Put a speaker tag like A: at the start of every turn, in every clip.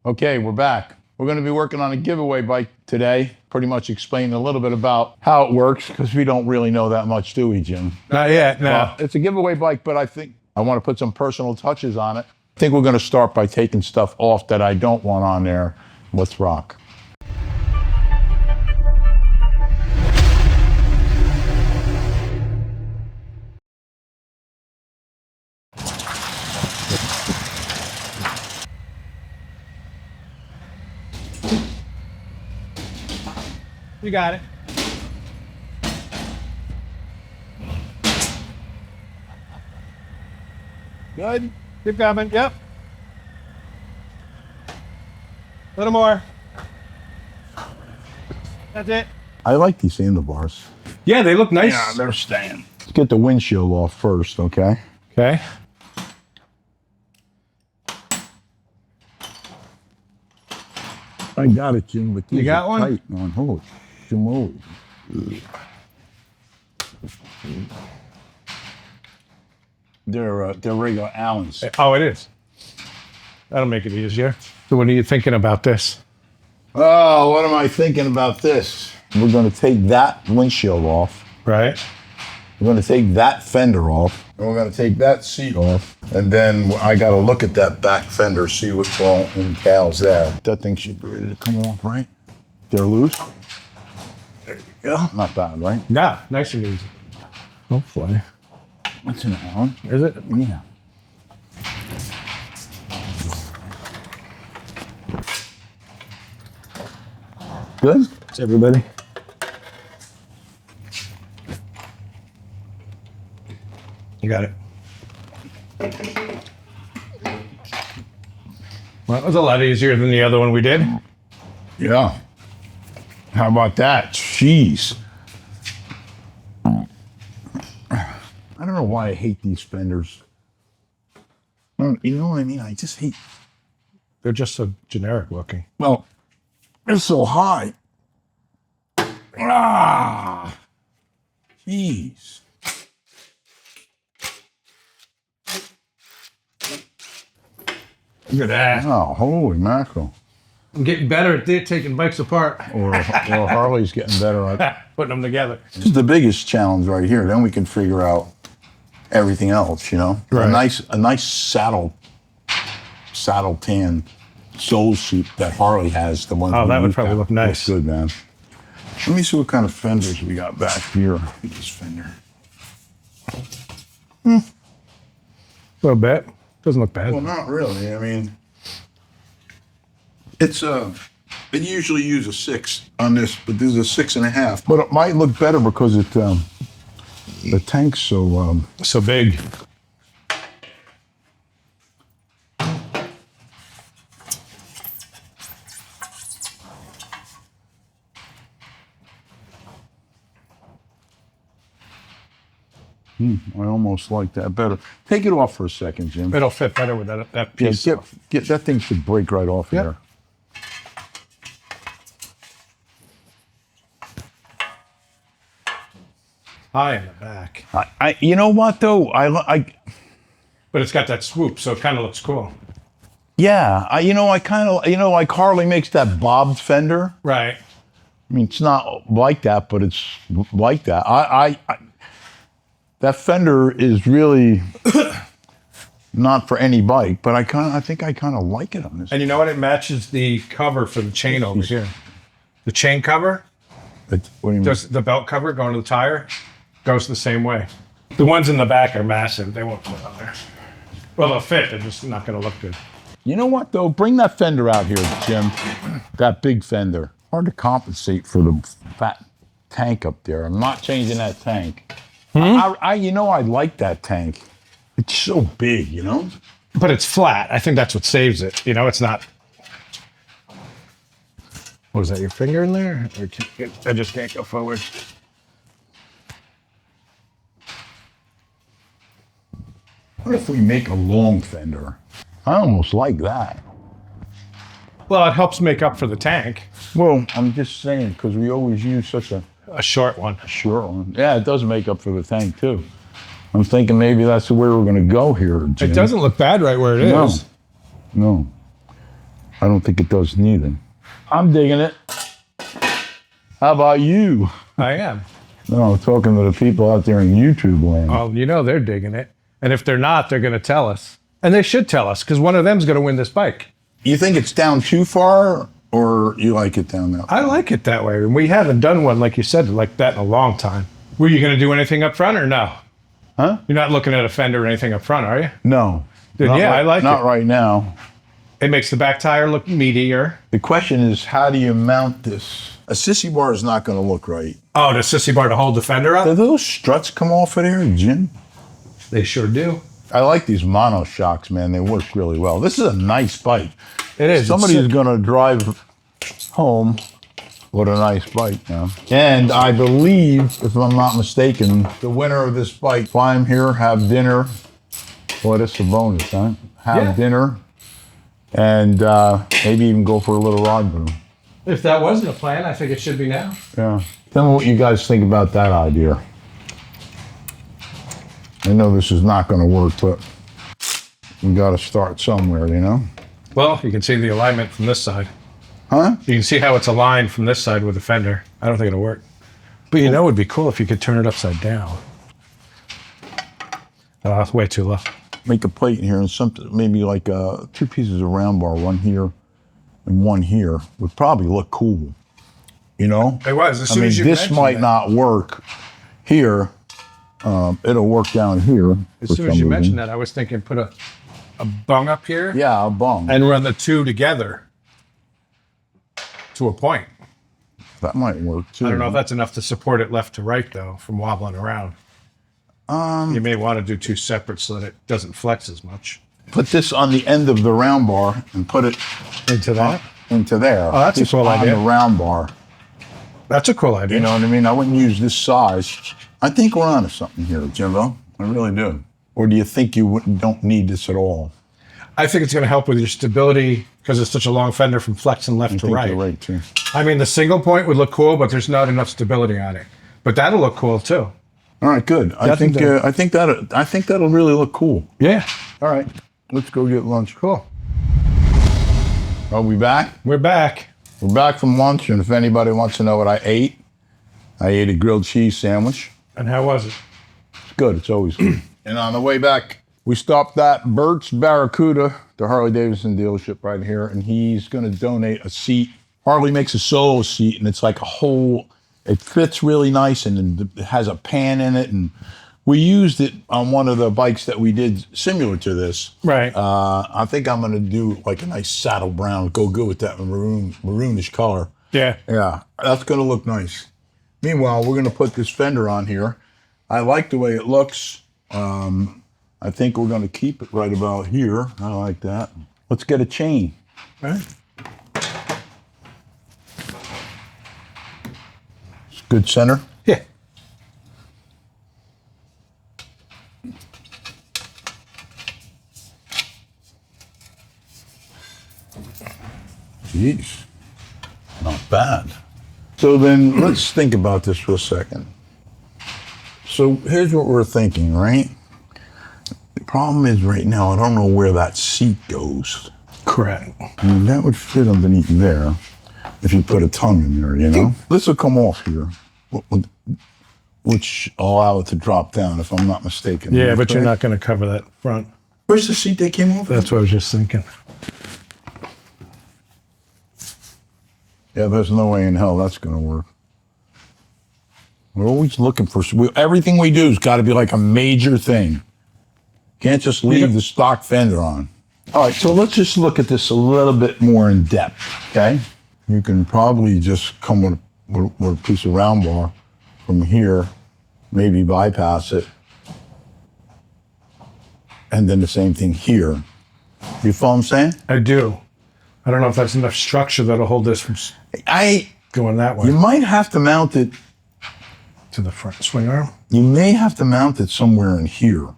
A: Okay, we're back. We're going to be working on a giveaway bike today. Pretty much explaining a little bit about how it works because we don't really know that much, do we, Jim?
B: Not yet, no.
A: Well, it's a giveaway bike, but I think I want to put some personal touches on it. I think we're going to start by taking stuff off that I don't want on there. Let's rock.
B: You got it.
A: Good?
B: Keep coming. Yep. A little more. That's it.
A: I like these handlebars.
B: Yeah, they look nice.
A: Yeah, they're staying. Let's get the windshield off first, okay?
B: Okay.
A: I got it, Jim, but these
B: You got
A: are
B: one?
A: tight, man. Holy schmoly. They're regular Allens.
B: Oh, it is. That'll make it easier. So what are you thinking about this?
A: Oh, what am I thinking about this? We're going to take that windshield off.
B: Right.
A: We're going to take that fender off. And we're going to take that seat off. And then I got to look at that back fender, see what all entails there. That thing should be ready to come off, right? They're loose. There you go. Not bad, right?
B: Yeah, nice and easy. Hopefully.
A: That's an Allen.
B: Is it?
A: Yeah. Good?
B: It's everybody. You got it. Well, that was a lot easier than the other one we did.
A: Yeah. How about that? Jeez. I don't know why I hate these fenders. You know what I mean? I just hate.
B: They're just so generic looking.
A: Well, they're so high. Ah. Jeez.
B: Look at that.
A: Oh, holy mackerel.
B: I'm getting better at taking bikes apart.
A: Or Harley's getting better at
B: Putting them together.
A: This is the biggest challenge right here. Then we can figure out everything else, you know?
B: Right.
A: A nice saddle tan sole suit that Harley has. The one.
B: Oh, that would probably look nice.
A: Looks good, man. Let me see what kind of fenders we got back here. Look at this fender.
B: A little bit. Doesn't look bad.
A: Well, not really. I mean, it's they usually use a 6 on this, but this is a 6.5. But it might look better because it the tank's so
B: So big.
A: I almost like that better. Take it off for a second, Jim.
B: It'll fit better with that
A: Yeah,
B: piece.
A: get that thing should break right off
B: Yep.
A: there.
B: High in the back.
A: I you know what though?
B: But it's got that swoop, so it kind of looks cool.
A: Yeah, I kind of like Harley makes that bobbed fender.
B: Right.
A: I mean, it's not like that, but it's like that. I that fender is really not for any bike, but I think I kind of like it on this.
B: And you know what? It matches the cover for the chain over here. The chain cover,
A: What do you mean?
B: does the belt cover going to the tire, goes the same way. The ones in the back are massive. They won't fit on there. Well, they'll fit. They're just not going to look good.
A: You know what though? Bring that fender out here, Jim. That big fender. Hard to compensate for the fat tank up there. I'm not changing that tank. I like that tank. It's so big, you know?
B: But it's flat. I think that's what saves it. You know, it's not. Was that your finger in there? Or I just can't go forward.
A: What if we make a long fender? I almost like that.
B: Well, it helps make up for the tank.
A: Well, I'm just saying, because we always use such a
B: A short one.
A: short one. Yeah, it does make up for the tank, too. I'm thinking maybe that's where we're going to go here, Jim.
B: It doesn't look bad right where it is.
A: No. I don't think it does neither. I'm digging it. How about you?
B: I am.
A: No, I'm talking to the people out there in YouTube land.
B: Well, you know they're digging it. And if they're not, they're going to tell us. And they should tell us, because one of them's going to win this bike.
A: You think it's down too far, or you like it down that?
B: I like it that way. And we haven't done one, like you said, like that in a long time. Were you going to do anything up front or no?
A: Huh?
B: You're not looking at a fender or anything up front, are you?
A: No.
B: Then
A: Not
B: yeah,
A: right-
B: I like
A: Not
B: it.
A: right now.
B: It makes the back tire look meatier.
A: The question is, how do you mount this? A sissy bar is not going to look right.
B: Oh, the sissy bar to hold the fender up?
A: Do those struts come off of there, Jim?
B: They sure do.
A: I like these mono shocks, man. They work really well. This is a nice bike.
B: It is.
A: Somebody's going to drive home with a nice bike now. And I believe, if I'm not mistaken, the winner of this bike, fly him here, have dinner. Boy, that's a bonus, huh? Have dinner. And maybe even go for a little ride with him.
B: If that wasn't a plan, I think it should be now.
A: Yeah. Tell me what you guys think about that idea. I know this is not going to work, but we got to start somewhere, you know?
B: Well, you can see the alignment from this side.
A: Huh?
B: You can see how it's aligned from this side with the fender. I don't think it'll work. But you know it would be cool if you could turn it upside down. Oh, that's way too low.
A: Make a plate in here and something, maybe like 2 pieces of round bar, one here and one here, would probably look cool. You know?
B: It was. As
A: I
B: soon
A: mean,
B: as you
A: this
B: mentioned
A: might
B: that-
A: not work here. It'll work down here.
B: As soon as you mentioned that, I was thinking put a bung up here
A: Yeah, a bung.
B: and run the two together to a point.
A: That might work too.
B: I don't know if that's enough to support it left to right, though, from wobbling around. You may want to do two separate so that it doesn't flex as much.
A: Put this on the end of the round bar and put it
B: Into that?
A: into there.
B: Oh, that's a
A: Just
B: cool
A: on
B: idea.
A: the round bar.
B: That's a cool idea.
A: You know what I mean? I wouldn't use this size. I think we're onto something here, Jimbo. I really do. Or do you think you don't need this at all?
B: I think it's going to help with your stability because it's such a long fender from flexing left
A: I
B: to
A: think
B: right.
A: you're right too.
B: I mean, the single point would look cool, but there's not enough stability on it. But that'll look cool too.
A: All right, good. I think that'll really look cool.
B: Yeah.
A: All right, let's go get lunch.
B: Cool.
A: Are we back?
B: We're back.
A: We're back from lunch, and if anybody wants to know what I ate a grilled cheese sandwich.
B: And how was it?
A: It's good. It's always good. And on the way back, we stopped at Bert's Barracuda, the Harley Davidson dealership right here, and he's going to donate a seat. Harley makes a solo seat, and it's like a whole. It fits really nice, and it has a pan in it, and we used it on one of the bikes that we did similar to this.
B: Right.
A: I think I'm going to do like a nice saddle brown, go good with that maroonish color.
B: Yeah.
A: Yeah, that's going to look nice. Meanwhile, we're going to put this fender on here. I like the way it looks. I think we're going to keep it right about here. I like that. Let's get a chain.
B: All right.
A: Good center.
B: Yeah.
A: Jeez, not bad. So then let's think about this for a second. So here's what we're thinking, right? The problem is right now, I don't know where that seat goes.
B: Correct.
A: I mean, that would fit underneath there if you put a tongue in there, you know? This will come off here, which allow it to drop down, if I'm not mistaken.
B: Yeah, but you're not going to cover that front.
A: Where's the seat they came off?
B: That's what I was just thinking.
A: Yeah, there's no way in hell that's going to work. We're always looking for, everything we do has got to be like a major thing. Can't just leave the stock fender on. All right, so let's just look at this a little bit more in depth, okay? You can probably just come with a piece of round bar from here, maybe bypass it, and then the same thing here. You follow what I'm saying?
B: I do. I don't know if that's enough structure that'll hold this from going that way
A: You might have to mount it,
B: to the front swing arm.
A: you may have to mount it somewhere in here.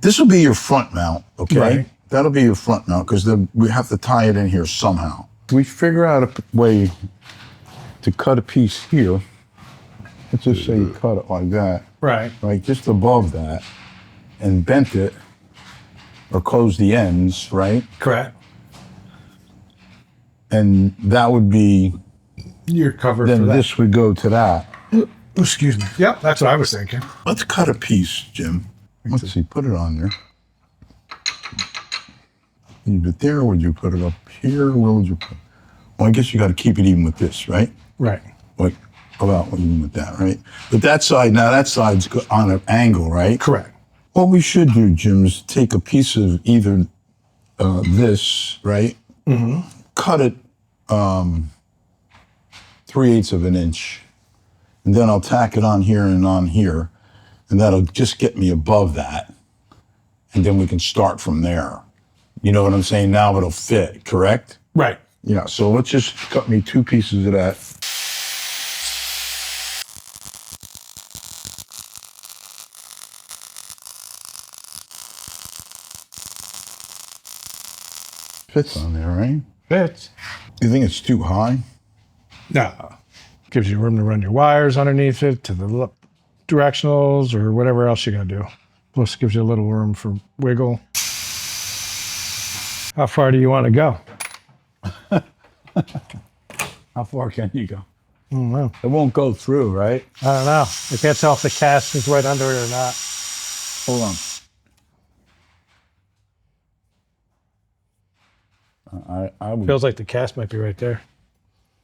A: This will be your front mount, okay?
B: Right.
A: That'll be your front mount because we have to tie it in here somehow. We figure out a way to cut a piece here. Let's just say you cut it like that,
B: Right.
A: right, just above that, and bent it or close the ends, right?
B: Correct.
A: And that would be,
B: You're covered for
A: then
B: that.
A: this would go to that.
B: Excuse me. Yep, that's what I was thinking.
A: Let's cut a piece, Jim. Let's see, put it on there. Leave it there, would you put it up here? Where would you put it? Well, I guess you got to keep it even with this, right?
B: Right.
A: Like, about even with that, right? But that side, now that side's on an angle, right?
B: Correct.
A: What we should do, Jim, is take a piece of either this, right? Mm-hmm. Cut it 3/8 of an inch. And then I'll tack it on here and on here. And that'll just get me above that. And then we can start from there. You know what I'm saying? Now it'll fit, correct?
B: Right.
A: Yeah, so let's just cut me 2 pieces of that. Fits on there, right?
B: Fits.
A: You think it's too high?
B: No. Gives you room to run your wires underneath it to the directionals or whatever else you got to do. Plus, gives you a little room for wiggle. How far do you want to go?
A: How far can you go?
B: I don't know.
A: It won't go through, right?
B: I don't know. I can't tell if the cast is right under it or not.
A: Hold on. I would.
B: Feels like the cast might be right there.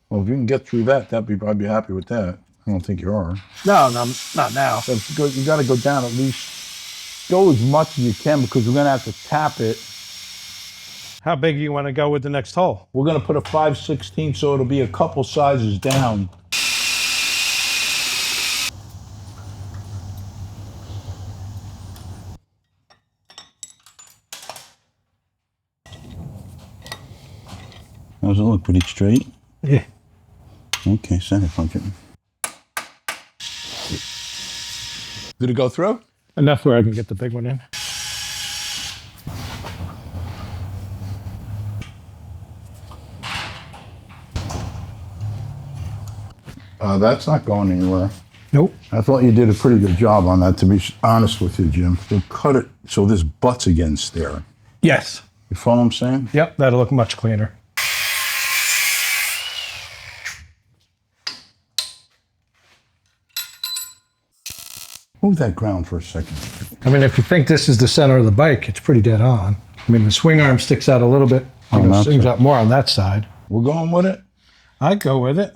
A: Well, if you can get through that, I'd be happy with that. I don't think you are.
B: No, not now.
A: You got to go down at least. Go as much as you can because we're gonna have to tap it.
B: How big do you want to go with the next hole?
A: We're gonna put a 5/16, so it'll be a couple sizes down. Does it look pretty straight?
B: Yeah.
A: Okay, center punch it. Did it go through?
B: Enough where I can get the big one in.
A: That's not going anywhere.
B: Nope.
A: I thought you did a pretty good job on that, to be honest with you, Jim. So cut it so this butts against there.
B: Yes.
A: You follow what I'm saying?
B: Yep, that'll look much cleaner.
A: Move that ground for a second.
B: I mean, if you think this is the center of the bike, it's pretty dead on. I mean, the swing arm sticks out a little bit.
A: On that
B: Swings
A: side.
B: out more on that side.
A: We're going with it?
B: I'd go with it.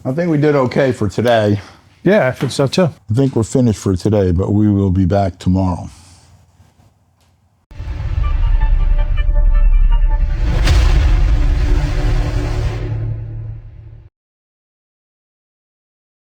A: I think we did okay for today.
B: Yeah, I think so too.
A: I think we're finished for today, but we will be back tomorrow.